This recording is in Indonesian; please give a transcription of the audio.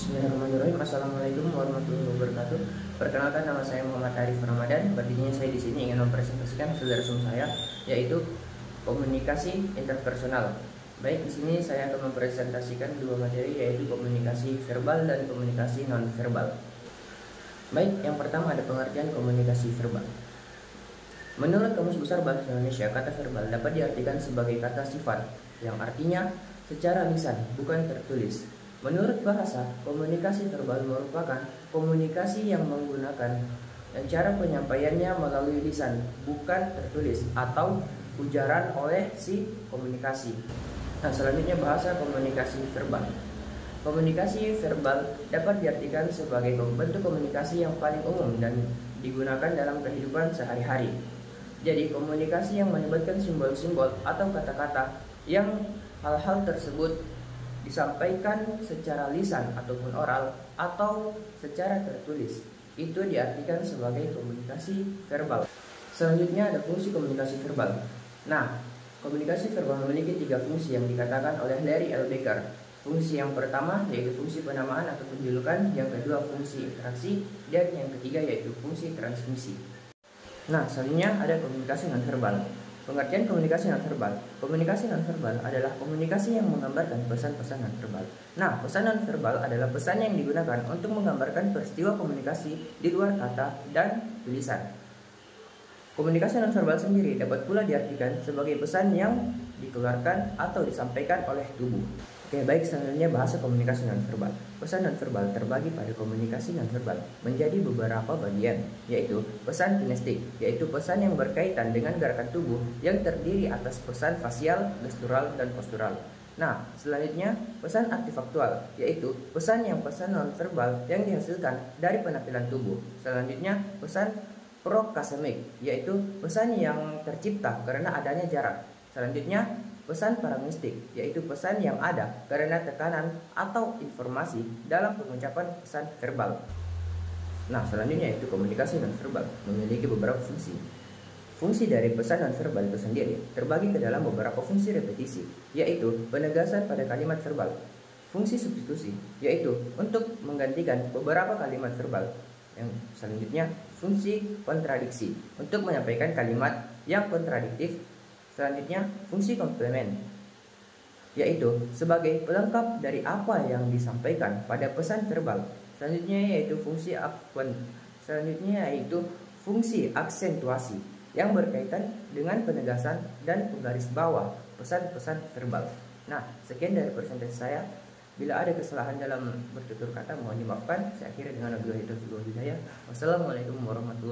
Bismillahirrahmanirrahim. Assalamualaikum warahmatullahi wabarakatuh. Perkenalkan, nama saya Muhammad Arif Ramadan. Berdirinya saya di sini ingin mempresentasikan hasil resume saya, yaitu komunikasi interpersonal. Baik, di sini saya akan mempresentasikan dua materi, yaitu komunikasi verbal dan komunikasi non verbal. Baik, yang pertama ada pengertian komunikasi verbal. Menurut Kamus Besar Bahasa Indonesia, kata verbal dapat diartikan sebagai kata sifat yang artinya secara lisan, bukan tertulis. Menurut bahasa, komunikasi verbal merupakan komunikasi yang menggunakan cara penyampaiannya melalui lisan, bukan tertulis atau ujaran oleh si komunikasi. Nah, selanjutnya bahasa komunikasi verbal. Komunikasi verbal dapat diartikan sebagai bentuk komunikasi yang paling umum dan digunakan dalam kehidupan sehari-hari. Jadi, komunikasi yang melibatkan simbol-simbol atau kata-kata yang hal-hal tersebut disampaikan secara lisan ataupun oral atau secara tertulis, itu diartikan sebagai komunikasi verbal. Selanjutnya ada fungsi komunikasi verbal. Nah, komunikasi verbal memiliki tiga fungsi yang dikatakan oleh Larry L. Baker. Fungsi yang pertama yaitu fungsi penamaan atau penjulukan, yang kedua fungsi interaksi, dan yang ketiga yaitu fungsi transmisi. Nah, selanjutnya ada komunikasi nonverbal. Pengertian komunikasi nonverbal. Komunikasi nonverbal adalah komunikasi yang menggambarkan pesan-pesan nonverbal. Nah, pesan nonverbal adalah pesan yang digunakan untuk menggambarkan peristiwa komunikasi di luar kata dan tulisan. Komunikasi nonverbal sendiri dapat pula diartikan sebagai pesan yang dikeluarkan atau disampaikan oleh tubuh. Oke, baik, selanjutnya bahasa komunikasi nonverbal. Pesan nonverbal terbagi pada komunikasi nonverbal menjadi beberapa bagian, yaitu pesan kinestik, yaitu pesan yang berkaitan dengan gerakan tubuh yang terdiri atas pesan fasial, gestural, dan postural. Nah, selanjutnya pesan artifaktual, yaitu pesan nonverbal yang dihasilkan dari penampilan tubuh. Selanjutnya pesan prokasemik, yaitu pesan yang tercipta karena adanya jarak. Selanjutnya pesan paragnostik, yaitu pesan yang ada karena tekanan atau informasi dalam pengucapan pesan verbal. Nah, selanjutnya itu komunikasi nonverbal memiliki beberapa fungsi. Fungsi dari pesan nonverbal itu sendiri terbagi ke dalam beberapa fungsi repetisi, yaitu penegasan pada kalimat verbal. Fungsi substitusi, yaitu untuk menggantikan beberapa kalimat verbal. Yang selanjutnya fungsi kontradiksi, untuk menyampaikan kalimat yang kontradiktif. Selanjutnya fungsi komplement, yaitu sebagai pelengkap dari apa yang disampaikan pada pesan verbal. Selanjutnya yaitu fungsi aksentuasi yang berkaitan dengan penegasan dan penggaris bawah pesan-pesan verbal. Nah, sekian dari presentasi saya. Bila ada kesalahan dalam bertutur kata, mohon dimaafkan. Saya akhiri dengan wabillahi taufiq wal hidayah. Wassalamualaikum warahmatullahi wabarakatuh.